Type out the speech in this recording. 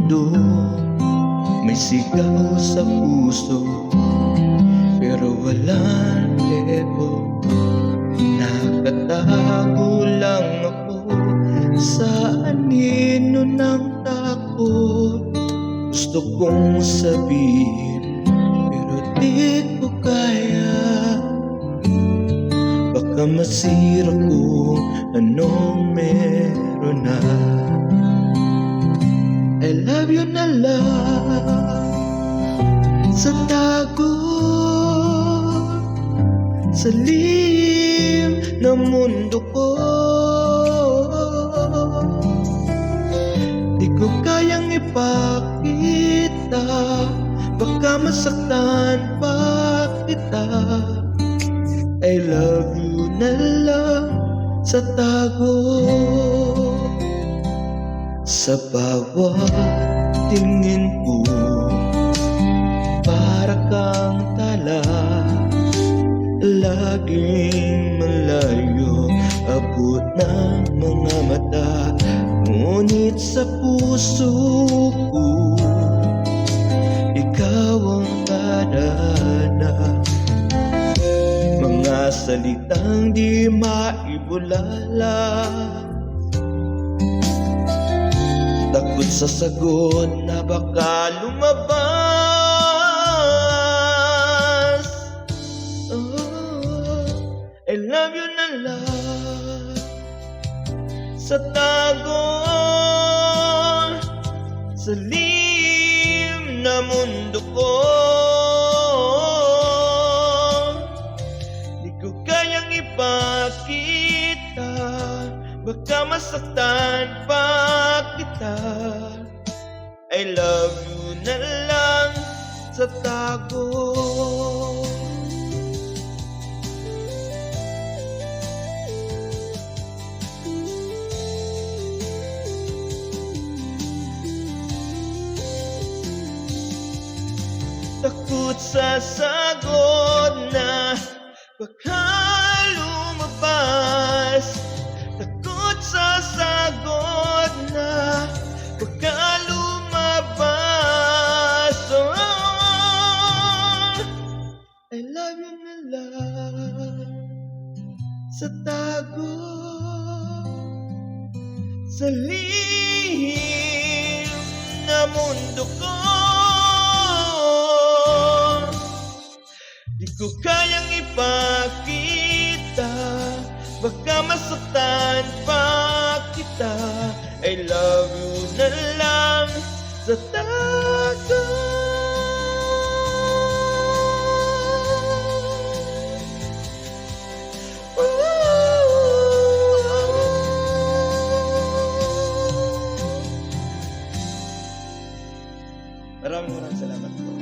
mundo, may sigaw sa puso, pero walang ebo. Nakatago lang ako sa anino ng takot. Gusto kong sabihin, pero di ko kaya. Baka masira ko anong meron na. I love you na lang sa tago, sa lihim ng mundo ko. Di ko kayang ipakita, baka masaktan pa kita. I love you na lang sa tago. Sa bawat tingin ko, para kang tala, laging malayo, abot ng mga mata. Ngunit sa puso ko, ikaw ang nadana. Mga salitang di maibulala, takot sa sagot na baka lumabas. I love you na lang sa tago, sa lihim na mundo ko. Di ko kayang ipakita, baka masaktan pa kita. I love you na lang sa tago. Takot sa sagot na baka lumabas. Takot sa sagot na baka lumabas. I love you na lang sa tago, sa lihim na mundo ko. Di ko kayang ipakita, baka masaktan pa kita. I love you na lang sa tago. Maraming salamat po.